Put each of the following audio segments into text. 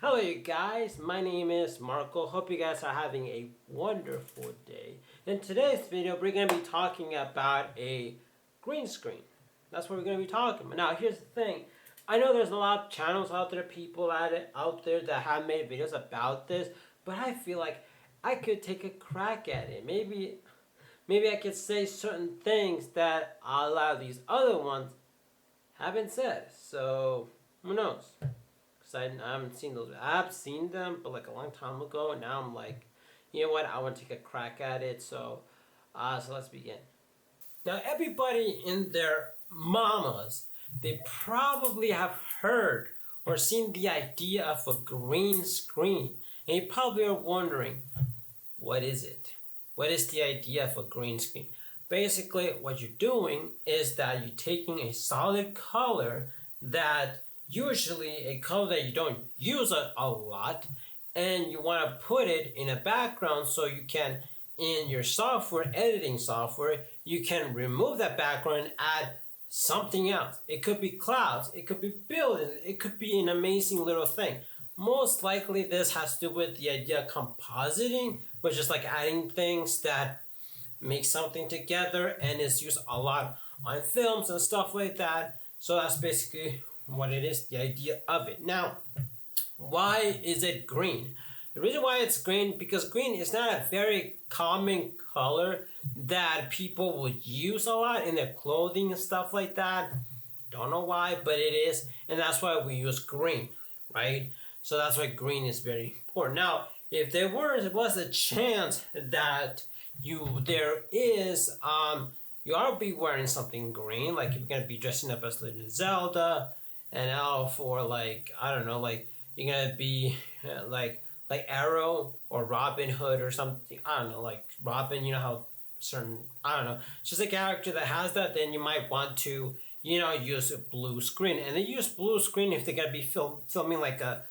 Hello, you guys. My name is Marco. Hope you guys are having a wonderful day. In today's video, we're going to be talking about a green screen. That's what we're going to be talking about. Now, here's the thing. I know there's a lot of channels out there, people out there that have made videos about this, but I feel like I could take a crack at it. Maybe I could say certain things that a lot of these other ones haven't said. So, who knows? I haven't seen those. I've seen them, but like a long time ago. And now I'm like, you know what? I want to take a crack at it. So let's begin. Now, everybody in their mamas, they probably have heard or seen the idea of a green screen, and you probably are wondering, what is it? What is the idea of a green screen? Basically, what you're doing is that you're taking a solid color that usually a color that you don't use a lot, and you want to put it in a background so you can, in your software, editing software, you can remove that background and add something else. It could be clouds, it could be buildings, it could be an amazing little thing. Most likely this has to do with the idea of compositing, which is like adding things that make something together, and is used a lot on films and stuff like that. So that's basically what it is, the idea of it. Now, why is it green? The reason why it's green, because green is not a very common color that people will use a lot in their clothing and stuff like that. Don't know why, but it is, and that's why we use green, right? So that's why green is very important. Now, if there was a chance that you are be wearing something green, like if you're gonna be dressing up as Legend of Zelda, and Elf, or like I don't know, like you're gonna be like Arrow or Robin Hood or something. I don't know, like Robin. You know how certain, I don't know, it's just a character that has that. Then you might want to use a blue screen, and they use blue screen if they're gonna be filming like a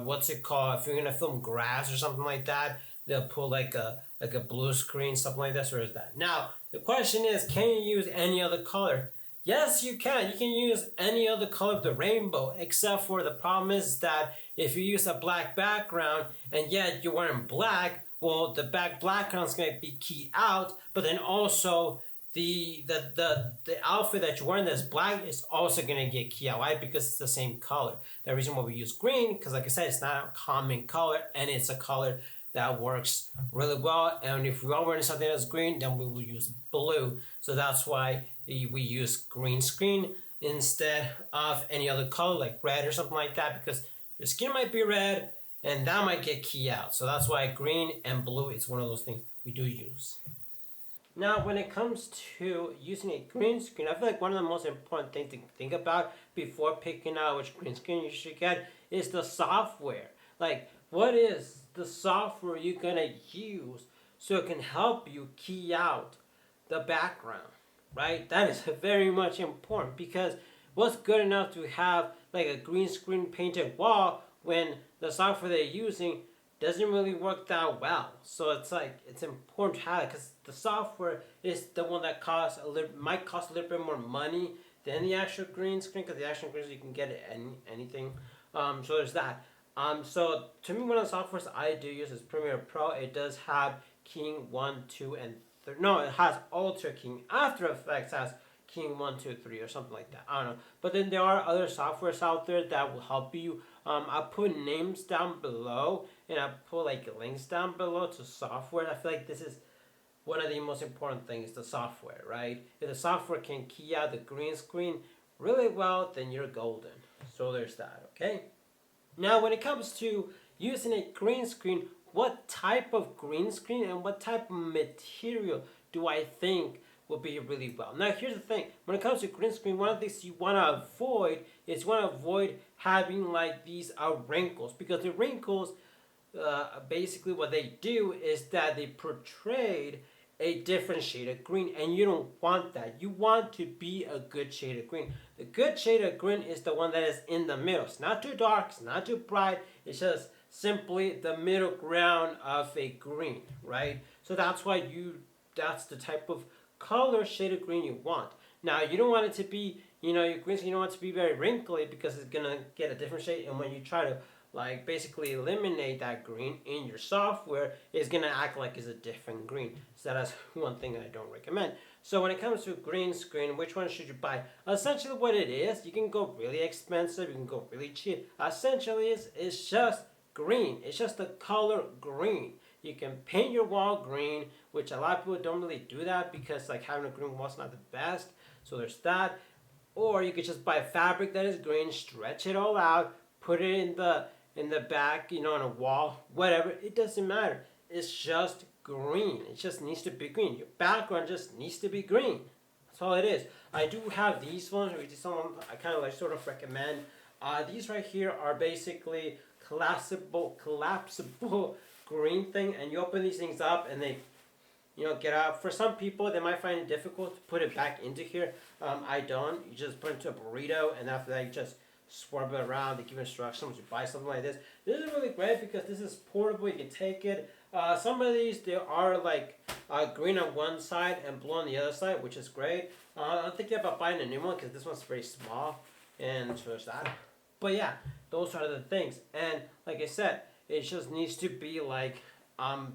what's it called? If you're gonna film grass or something like that, they'll put like a blue screen, something like that. Sort of that. Now the question is, can you use any other color? Yes, you can. You can use any other color of the rainbow, except for the problem is that if you use a black background and yet you're wearing black, well, the background is going to be keyed out, but then also the outfit that you're wearing that's black is also going to get keyed out. Why? Because it's the same color. The reason why we use green, because like I said, it's not a common color, and it's a color that works really well. And if we are wearing something that's green, then we will use blue. So that's why we use green screen instead of any other color like red or something like that, because your skin might be red and that might get key out. So that's why green and blue is one of those things we do use. Now, when it comes to using a green screen, I feel like one of the most important things to think about before picking out which green screen you should get is the software. Like, what is the software you're gonna use so it can help you key out the background, right? That is very much important, because what's good enough to have like a green screen painted wall when the software they're using doesn't really work that well. So it's important to have it, because the software is the one that might cost a little bit more money than the actual green screen, because the actual green screen you can get it anything. So there's that. So to me, one of the softwares I do use is Premiere Pro. It does have keying 1, 2, and 3. No, it has Ultra keying. After Effects has keying 1, 2, 3, or something like that. I don't know. But then there are other softwares out there that will help you. I'll put names down below, and I'll put like links down below to software. I feel like this is one of the most important things, the software, right? If the software can key out the green screen really well, then you're golden. So there's that, okay? Now, when it comes to using a green screen, what type of green screen and what type of material do I think will be really well? Now, here's the thing. When it comes to green screen, one of the things you want to avoid is having like these wrinkles, because the wrinkles, basically what they do is that they portrayed a different shade of green, and you don't want that. You want to be a good shade of green. The good shade of green is the one that is in the middle. It's not too dark, it's not too bright, it's just simply the middle ground of a green, right? So that's that's the type of color shade of green you want. Now, you don't want it to be, your green screen, you don't want it to be very wrinkly, because it's gonna get a different shade, and when you try to like basically eliminate that green in your software, it's gonna act like it's a different green. So that's one thing I don't recommend. So when it comes to green screen, which one should you buy? Essentially what it is, you can go really expensive, you can go really cheap. Essentially it's just green. It's just the color green. You can paint your wall green, which a lot of people don't really do that because like having a green wall is not the best. So there's that. Or you could just buy fabric that is green, stretch it all out, put it in the back, on a wall, whatever. It doesn't matter. It's just green. It just needs to be green. Your background just needs to be green. That's all it is. I do have these ones, which is someone I kind of like sort of recommend. These right here are basically collapsible green thing, and you open these things up and they get out. For some people, they might find it difficult to put it back into here. I don't. You just put it into a burrito, and after that, you just swirl it around. They give instructions. You buy something like this. This is really great because this is portable. You can take it. Some of these, they are like green on one side and blue on the other side, which is great. I'm thinking about buying a new one because this one's very small, and so there's that. But yeah, those are the things. And like I said, it just needs to be like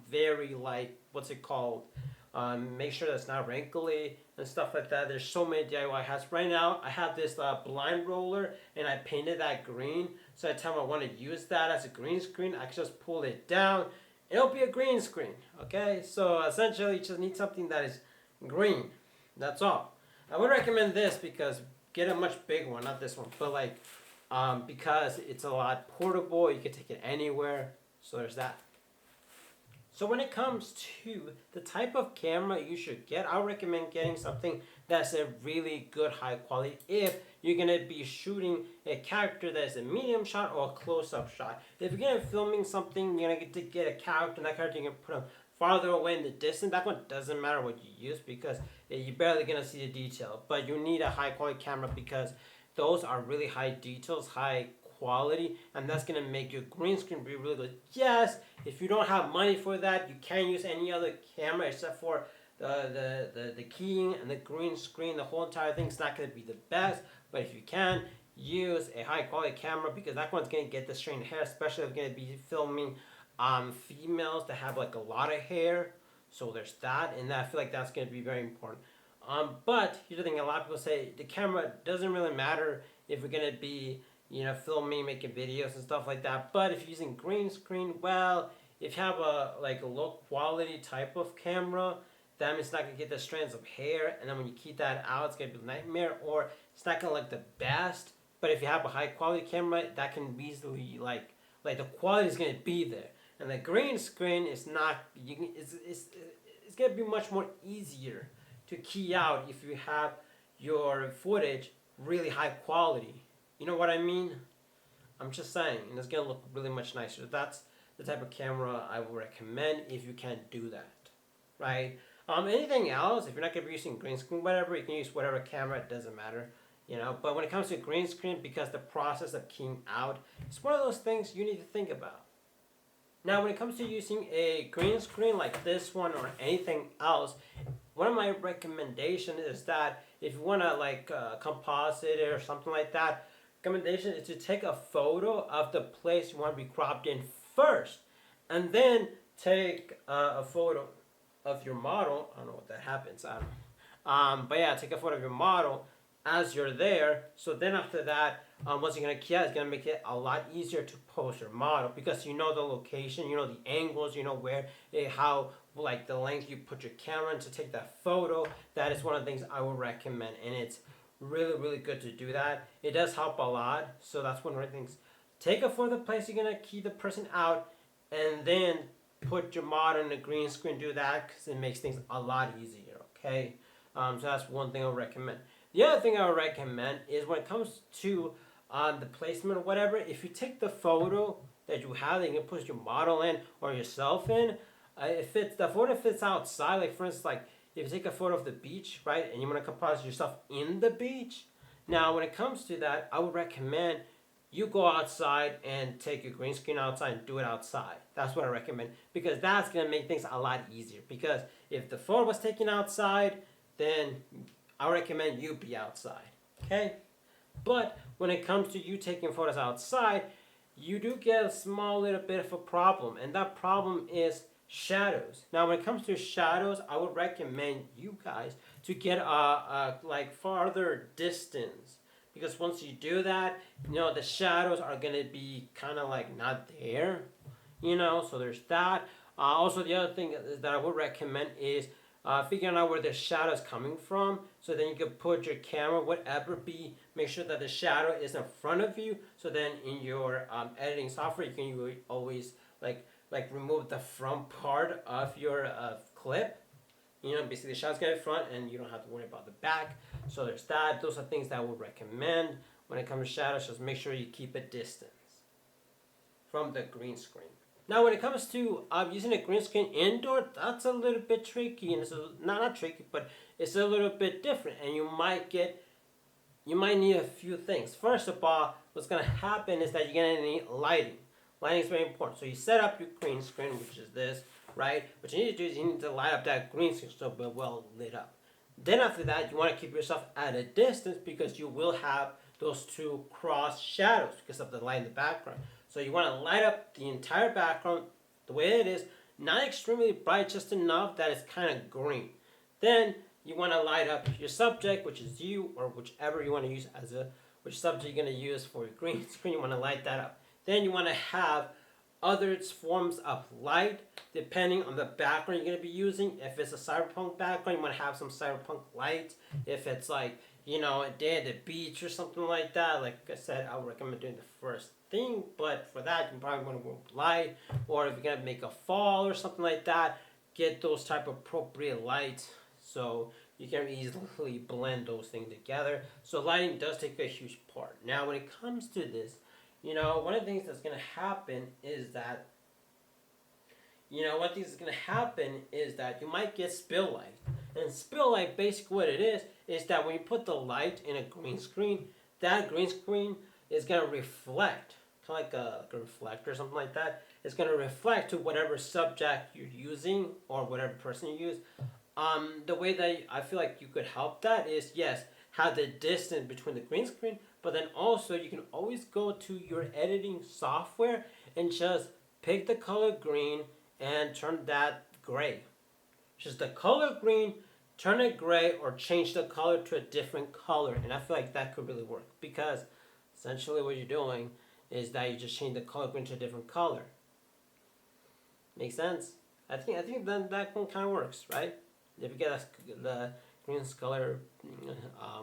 very like what's it called? Make sure that's not wrinkly and stuff like that. There's so many DIY hats. Right now, I have this blind roller and I painted that green. So anytime I want to use that as a green screen, I can just pull it down. It'll be a green screen. Okay, so essentially, you just need something that is green. That's all. I would recommend this because get a much bigger one, not this one, but like because it's a lot portable. You can take it anywhere. So there's that. So when it comes to the type of camera you should get, I would recommend getting something that's a really good high quality if you're going to be shooting a character that's a medium shot or a close-up shot. If you're going to be filming something, you're going to get a character, and that character you're going to put them farther away in the distance. That one doesn't matter what you use because you're barely going to see the detail. But you need a high quality camera because those are really high details, high quality, and that's gonna make your green screen be really good. Yes, if you don't have money for that, you can use any other camera except for the keying and the green screen. The whole entire thing's not gonna be the best, but if you can, use a high quality camera because that one's gonna get the straight hair, especially if you're gonna be filming females that have like a lot of hair. So there's that, and I feel like that's gonna be very important. But here's the thing: a lot of people say the camera doesn't really matter if you're gonna be filming, making videos and stuff like that. But if you're using green screen, well, if you have a low quality type of camera, that means it's not gonna get the strands of hair, and then when you keep that out, it's gonna be a nightmare, or it's not gonna look the best. But if you have a high quality camera, that can easily like the quality is gonna be there, and the green screen is not. It's gonna be much more easier to key out if you have your footage really high quality. You know what I mean? I'm just saying, and it's gonna look really much nicer. That's the type of camera I would recommend if you can do that, right? Anything else, if you're not gonna be using green screen, whatever, you can use whatever camera. It doesn't matter, But when it comes to green screen, because the process of keying out, it's one of those things you need to think about. Now, when it comes to using a green screen like this one or anything else, one of my recommendations is that if you want to composite it or something like that, recommendation is to take a photo of the place you want to be cropped in first, and then take a photo of your model. I don't know what that happens. I don't know. But yeah, take a photo of your model as you're there. So then after that, once you're gonna key out, it's gonna make it a lot easier to post your model because you know the location, you know the angles, you know where, how the length you put your camera in to take that photo. That is one of the things I would recommend, and it's really good to do that. It does help a lot, so that's one of the things. Take a photo of the place you're gonna key the person out, and then put your model in the green screen. Do that because it makes things a lot easier. Okay, so that's one thing I would recommend. The other thing I would recommend is when it comes to the placement or whatever, if you take the photo that you have that you can put your model in or yourself in, if the photo fits outside, like for instance, if you take a photo of the beach, right, and you want to composite yourself in the beach, now when it comes to that, I would recommend you go outside and take your green screen outside and do it outside. That's what I recommend because that's going to make things a lot easier. Because if the photo was taken outside, then I recommend you be outside, okay? But when it comes to you taking photos outside, you do get a small little bit of a problem, and that problem is shadows. Now, when it comes to shadows, I would recommend you guys to get a like farther distance, because once you do that, the shadows are gonna be kind of like not there, So there's that. Also, the other thing that I would recommend is figuring out where the shadow is coming from. So then you can put your camera, whatever be, make sure that the shadow is in front of you. So then in your editing software, you can always like remove the front part of your clip. Basically the shot's in front and you don't have to worry about the back. So there's that. Those are things that I would recommend when it comes to shadows. Just make sure you keep a distance from the green screen. Now, when it comes to using a green screen indoor, that's a little bit tricky, and it's not tricky, but it's a little bit different, and you might need a few things. First of all, what's gonna happen is that you're gonna need lighting. Lighting is very important. So you set up your green screen, which is this, right? What you need to do is you need to light up that green screen so it's well lit up. Then after that, you want to keep yourself at a distance because you will have those two cross shadows because of the light in the background. So you want to light up the entire background the way it is, not extremely bright, just enough that it's kind of green. Then you want to light up your subject, which is you, or whichever you want to use which subject you're going to use for your green screen. You want to light that up. Then you want to have other forms of light depending on the background you're going to be using. If it's a cyberpunk background, you want to have some cyberpunk light. If it's like, a day at the beach or something like that, like I said, I would recommend doing the first thing, but for that, you probably want to go light. Or if you're going to make a fall or something like that, get those type of appropriate lights so you can easily blend those things together. So lighting does take a huge part. Now, when it comes to this, one of the things that's going to happen is that you might get spill light. And spill light, basically what it is that when you put the light in a green screen, that green screen is going to reflect, kind of like a reflector or something like that. It's going to reflect to whatever subject you're using or whatever person you use. The way that I feel like you could help that is, yes, have the distance between the green screen, but then also you can always go to your editing software and just pick the color green and turn that gray. Just the color green, turn it gray, or change the color to a different color. And I feel like that could really work because essentially what you're doing is that you just change the color green to a different color. Make sense? I think then that one kind of works, right? If you get the green color,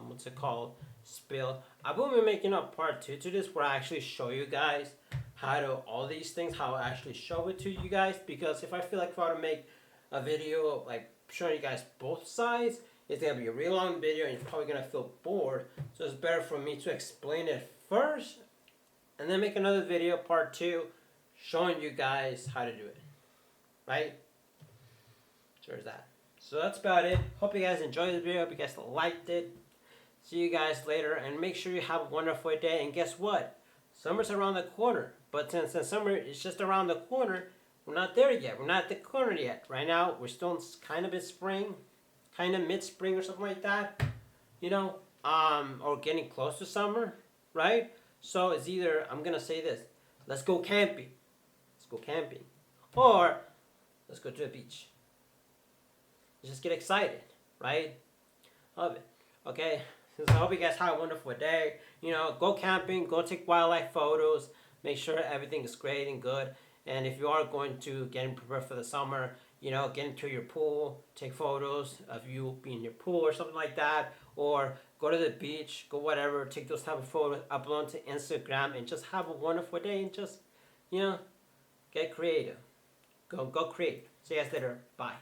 what's it called? Spill. I will be making a part 2 to this where I actually show you guys how to all these things, how I actually show it to you guys, because if I feel like if I were to make a video like showing you guys both sides, it's gonna be a real long video and you're probably gonna feel bored. So it's better for me to explain it first and then make another video part 2 showing you guys how to do it. Right? So there's that. So that's about it. Hope you guys enjoyed the video. Hope you guys liked it. See you guys later, and make sure you have a wonderful day. And guess what? Summer's around the corner. But since summer is just around the corner, we're not there yet. We're not at the corner yet. Right now, we're still kind of in spring, kind of mid-spring or something like that. Or getting close to summer, right? So it's either, I'm going to say this, let's go camping. Let's go camping. Or let's go to the beach. Just get excited, right? Love it. Okay? So I hope you guys have a wonderful day. Go camping, go take wildlife photos, make sure everything is great and good. And if you are going to get prepared for the summer, get into your pool, take photos of you being in your pool or something like that, or go to the beach, go whatever, take those type of photos, upload to Instagram, and just have a wonderful day and just, get creative. Go create. See you guys later. Bye.